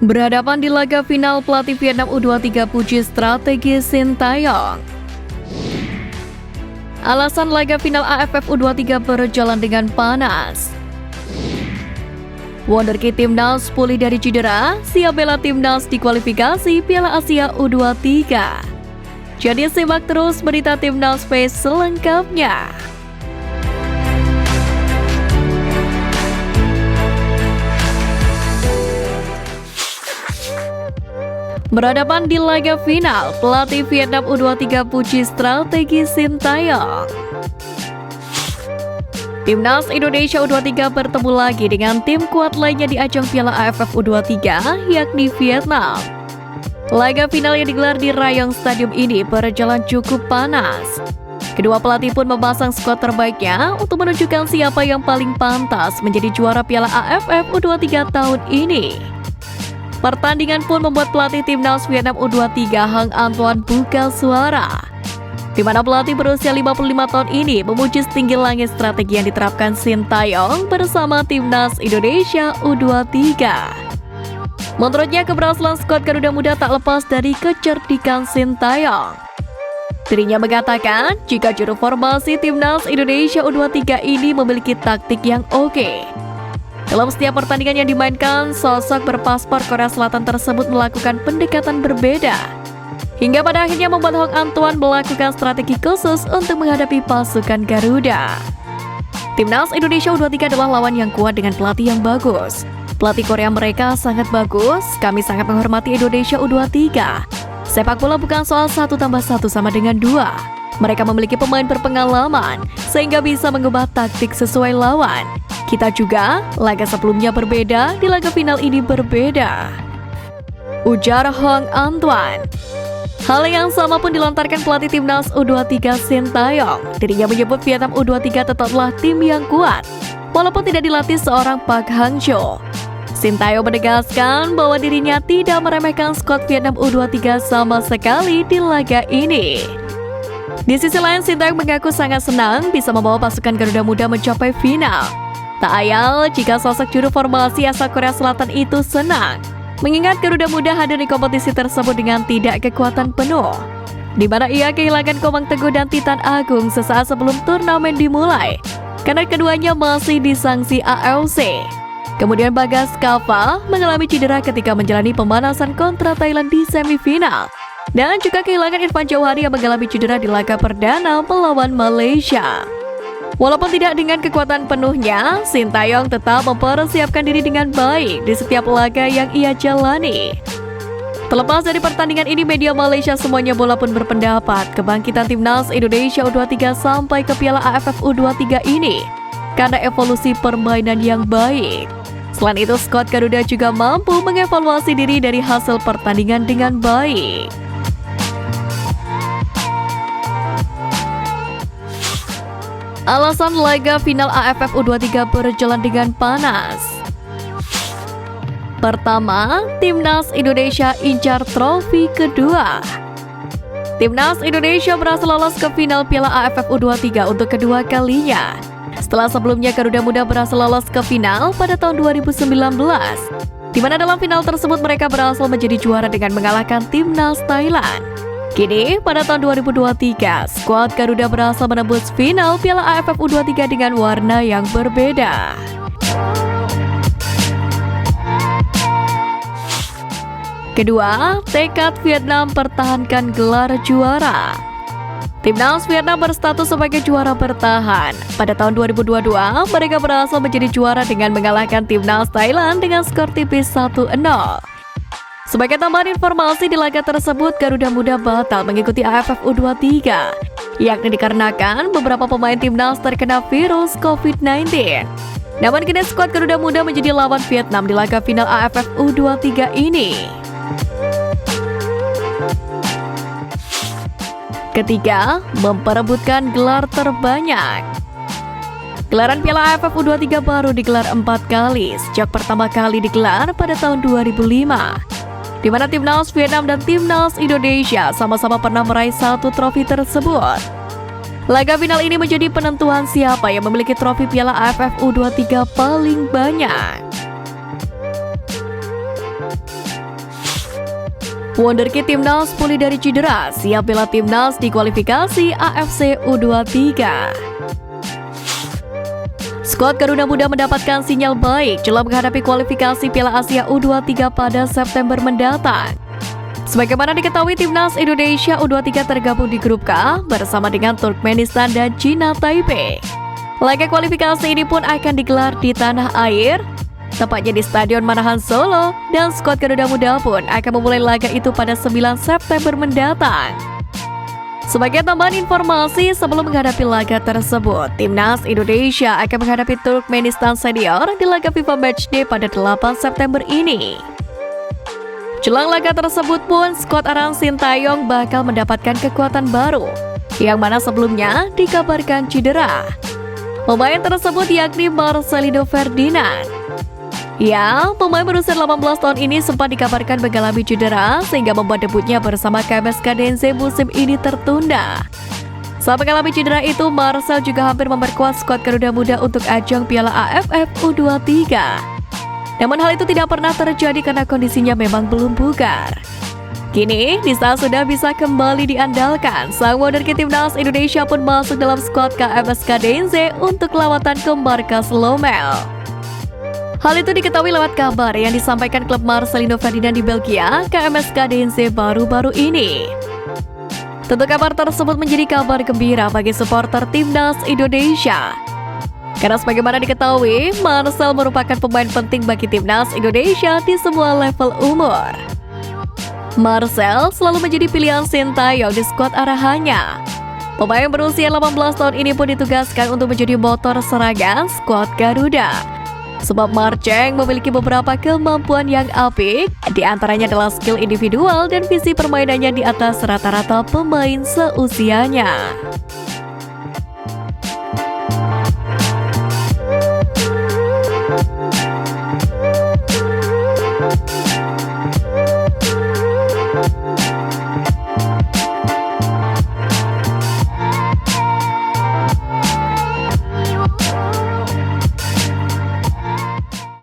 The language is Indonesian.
Berhadapan di laga final, pelatih Vietnam U23 puji strategi Sintayong. Alasan laga final AFF U23 berjalan dengan panas. Wonderkid Timnas pulih dari cedera, siap bela Timnas di kualifikasi Piala Asia U23. Jadi simak terus berita Timnas Face selengkapnya. Berhadapan di laga final, pelatih Vietnam U23 puji strategi Sintayong. Timnas Indonesia U23 bertemu lagi dengan tim kuat lainnya di ajang Piala AFF U23, yakni Vietnam. Laga final yang digelar di Rayong Stadium ini berjalan cukup panas. Kedua pelatih pun memasang skuad terbaiknya untuk menunjukkan siapa yang paling pantas menjadi juara Piala AFF U23 tahun ini. Pertandingan pun membuat pelatih Timnas Vietnam U23 Hang Antoine buka suara, di mana pelatih berusia 55 tahun ini memuji setinggi langit strategi yang diterapkan Sintayong bersama Timnas Indonesia U23. Menurutnya, keberhasilan skuad Garuda Muda tak lepas dari kecerdikan Sintayong. Dirinya mengatakan jika juru formasi Timnas Indonesia U23 ini memiliki taktik yang oke. Dalam setiap pertandingan yang dimainkan, sosok berpaspor Korea Selatan tersebut melakukan pendekatan berbeda, hingga pada akhirnya membuat Hang Antoine melakukan strategi khusus untuk menghadapi pasukan Garuda. Timnas Indonesia U23 adalah lawan yang kuat dengan pelatih yang bagus. Pelatih Korea mereka sangat bagus, kami sangat menghormati Indonesia U23. Sepak bola bukan soal 1+1 sama dengan 2. Mereka memiliki pemain berpengalaman, sehingga bisa mengubah taktik sesuai lawan. Kita juga, laga sebelumnya berbeda, di laga final ini berbeda, ujar Hang Antoine. Hal yang sama pun dilontarkan pelatih Timnas U23 Sintayong. Dirinya menyebut Vietnam U23 tetaplah tim yang kuat, walaupun tidak dilatih seorang Park Hang-seo. Sintayong menegaskan bahwa dirinya tidak meremehkan skuad Vietnam U23 sama sekali di laga ini. Di sisi lain, Sintayong mengaku sangat senang bisa membawa pasukan Garuda Muda mencapai final. Tak ayal jika sosok juru formasi asal Korea Selatan itu senang, mengingat Garuda Muda hadir di kompetisi tersebut dengan tidak kekuatan penuh, di mana ia kehilangan Komang Teguh dan Titan Agung sesaat sebelum turnamen dimulai, karena keduanya masih disangsi AFC. Kemudian Bagas Kava mengalami cedera ketika menjalani pemanasan kontra Thailand di semifinal, dan juga kehilangan Irfan Jauhari yang mengalami cedera di laga perdana melawan Malaysia. Walaupun tidak dengan kekuatan penuhnya, Sintayong tetap mempersiapkan diri dengan baik di setiap laga yang ia jalani. Terlepas dari pertandingan ini, media Malaysia Semuanya Bola pun berpendapat kebangkitan Timnas Indonesia U23 sampai ke Piala AFF U23 ini karena evolusi permainan yang baik. Selain itu, skuad Garuda juga mampu mengevaluasi diri dari hasil pertandingan dengan baik. Alasan laga final AFF U23 berjalan dengan panas. Pertama, Timnas Indonesia incar trofi kedua. Timnas Indonesia berhasil lolos ke final Piala AFF U23 untuk kedua kalinya, setelah sebelumnya Garuda Muda berhasil lolos ke final pada tahun 2019, di mana dalam final tersebut mereka berhasil menjadi juara dengan mengalahkan Timnas Thailand. Kini, pada tahun 2023, skuad Garuda berhasil menembus final Piala AFF U23 dengan warna yang berbeda. Kedua, tekad Vietnam pertahankan gelar juara. Timnas Vietnam berstatus sebagai juara bertahan. Pada tahun 2022, mereka berhasil menjadi juara dengan mengalahkan Timnas Thailand dengan skor tipis 1-0. Sebagai tambahan informasi, di laga tersebut Garuda Muda batal mengikuti AFF U23, yakni dikarenakan beberapa pemain Timnas terkena virus COVID-19. Namun kini skuad Garuda Muda menjadi lawan Vietnam di laga final AFF U23 ini. Ketiga, memperebutkan gelar terbanyak. Gelaran Piala AFF U23 baru digelar 4 kali, sejak pertama kali digelar pada tahun 2005. Di mana Timnas Vietnam dan Timnas Indonesia sama-sama pernah meraih 1 trofi tersebut. Laga final ini menjadi penentuan siapa yang memiliki trofi Piala AFF U23 paling banyak. Wonderkid Timnas pulih dari cedera, siap bela Timnas di kualifikasi AFC U23. Skuad Garuda Muda mendapatkan sinyal baik jelang menghadapi kualifikasi Piala Asia U23 pada September mendatang. Sebagaimana diketahui, Timnas Indonesia U23 tergabung di grup K bersama dengan Turkmenistan dan China Taipei. Laga kualifikasi ini pun akan digelar di tanah air, tepatnya di Stadion Manahan Solo, dan skuad Garuda Muda pun akan memulai laga itu pada 9 September mendatang. Sebagai tambahan informasi, sebelum menghadapi laga tersebut, Timnas Indonesia akan menghadapi Turkmenistan Senior di laga FIFA Matchday pada 8 September ini. Jelang laga tersebut pun, skuad Aran Sintayong bakal mendapatkan kekuatan baru, yang mana sebelumnya dikabarkan cedera. Pemain tersebut yakni Marcelino Ferdinand. Ya, pemain berusia 18 tahun ini sempat dikabarkan mengalami cedera sehingga membuat debutnya bersama KMS Kadense musim ini tertunda. Saat mengalami cedera itu, Marcel juga hampir memperkuat skuad Garuda Muda untuk ajang Piala AFF U23. Namun hal itu tidak pernah terjadi karena kondisinya memang belum bugar. Kini, di saat sudah bisa kembali diandalkan, sang wonderkid Timnas Indonesia pun masuk dalam skuad KMS Kadense untuk lawatan ke markas Lommel. Hal itu diketahui lewat kabar yang disampaikan klub Marcelino Ferdinand di Belgia, KMS Kadense baru-baru ini. Tentu kabar tersebut menjadi kabar gembira bagi supporter Timnas Indonesia. Karena sebagaimana diketahui, Marcel merupakan pemain penting bagi Timnas Indonesia di semua level umur. Marcel selalu menjadi pilihan Sintayong di skuad arahannya. Pemain berusia 18 tahun ini pun ditugaskan untuk menjadi motor serangan skuad Garuda. Sebab Marceng memiliki beberapa kemampuan yang apik, di antaranya adalah skill individual dan visi permainannya di atas rata-rata pemain seusianya.